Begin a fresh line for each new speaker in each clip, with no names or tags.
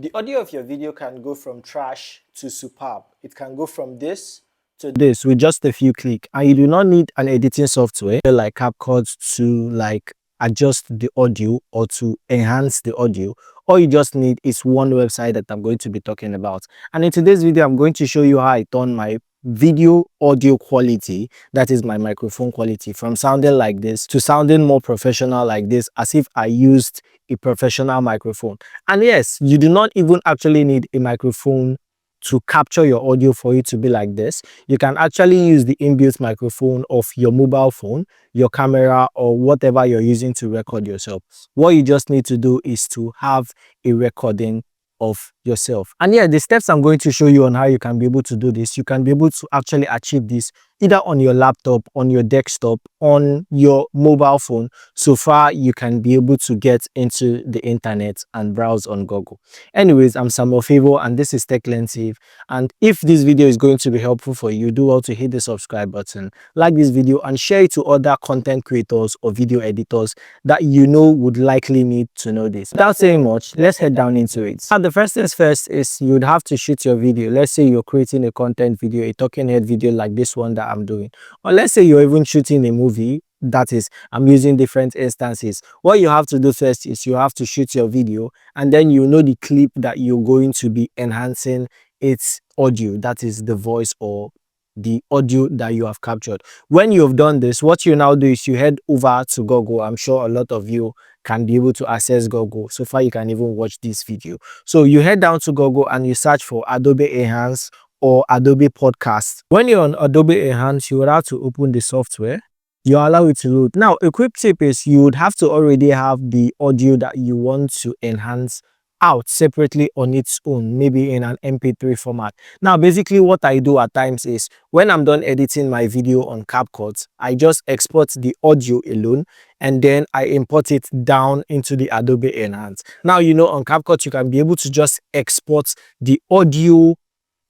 The audio of your video can go from trash to superb. It can go from this to this with just a few clicks, and you do not need an editing software like CapCut to adjust the audio or to enhance the audio. All you just need is one website that I'm going to be talking about. And in today's video, I'm going to show you how I turn my video audio quality, that is my microphone quality, from sounding like this to sounding more professional like this, as if I used a professional microphone. And yes, you do not even actually need a microphone to capture your audio for it to be like this. You can actually use the inbuilt microphone of your mobile phone, your camera, or whatever you're using to record yourself. What you just need to do is to have a recording of yourself. And yeah, the steps I'm going to show you on how you can be able to do this, you can be able to actually achieve this either on your laptop, on your desktop, on your mobile phone. So far, you can be able to get into the internet and browse on Google. Anyways, I'm Samuel Favor and this is Techlensive. And if this video is going to be helpful for you, do well to hit the subscribe button, like this video, and share it to other content creators or video editors that you know would likely need to know this. Without saying much, let's head down into it. Now, the first things first is you would have to shoot your video. Let's say you're creating a content video, a talking head video like this one that I'm doing. Or let's say you're even shooting a movie. That is, I'm using different instances. What you have to do first is you have to shoot your video, and then you know the clip that you're going to be enhancing its audio, that is the voice or the audio that you have captured. When you've done this, what you now do is you head over to Google. I'm sure a lot of you can be able to access Google. So far, you can even watch this video. So you head down to Google and you search for Adobe Enhance or Adobe Podcast. When you're on Adobe Enhance, you will have to open the software. You allow it to load. Now, a quick tip is you would have to already have the audio that you want to enhance out separately on its own, maybe in an MP3 format. Now, basically what I do at times is when I'm done editing my video on CapCut, I just export the audio alone and then I import it down into the Adobe Enhance. Now, you know, on CapCut, you can be able to just export the audio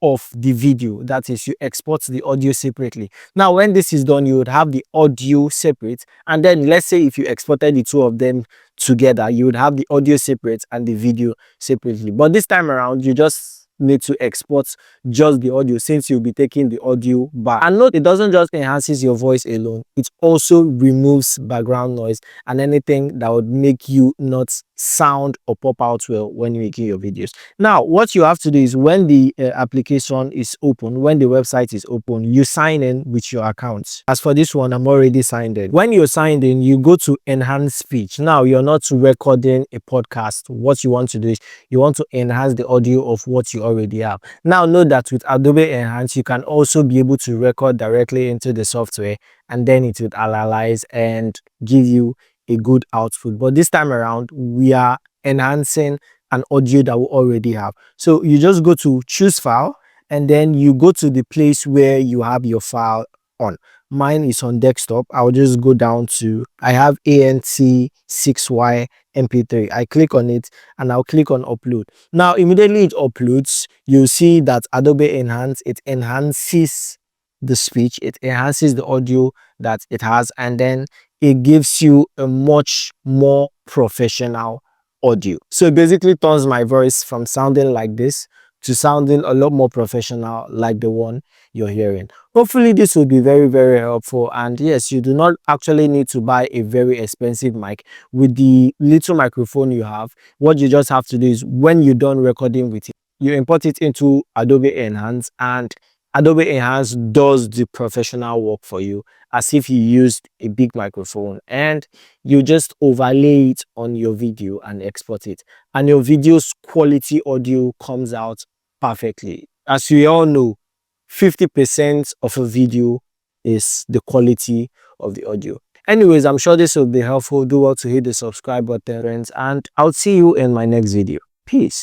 of the video, that is, you export the audio separately. Now when this is done, you would have the audio separate, and then let's say if you exported the two of them together, you would have the audio separate and the video separately. But this time around, you just need to export just the audio, since you'll be taking the audio back. And note, it doesn't just enhances your voice alone, it also removes background noise and anything that would make you not sound or pop out well when you're making your videos. Now what you have to do is when the application is open, when the website is open, you sign in with your account. As for this one, I'm already signed in. When you're signed in, you go to enhance speech. Now you're not recording a podcast. What you want to do is you want to enhance the audio of what you already have. Now note that with Adobe Enhance, you can also be able to record directly into the software, and then it would analyze and give you a good output. But this time around, we are enhancing an audio that we already have. So you just go to choose file, and then you go to the place where you have your file on. Mine is on desktop. I'll just go down to, I have ANT6Y MP3. I click on it and I'll click on upload. Now immediately it uploads, you'll see that Adobe Enhance, it enhances the speech, it enhances the audio that it has, and then it gives you a much more professional audio. So it basically turns my voice from sounding like this to sounding a lot more professional like the one you're hearing. Hopefully this will be very, very helpful. And yes, you do not actually need to buy a very expensive mic. With the little microphone you have, what you just have to do is when you're done recording with it, you import it into Adobe Enhance, and Adobe Enhance does the professional work for you as if you used a big microphone, and you just overlay it on your video and export it, and your video's quality audio comes out perfectly. As we all know, 50% of a video is the quality of the audio. Anyways, I'm sure this will be helpful. Do well to hit the subscribe button, friends, and I'll see you in my next video. Peace.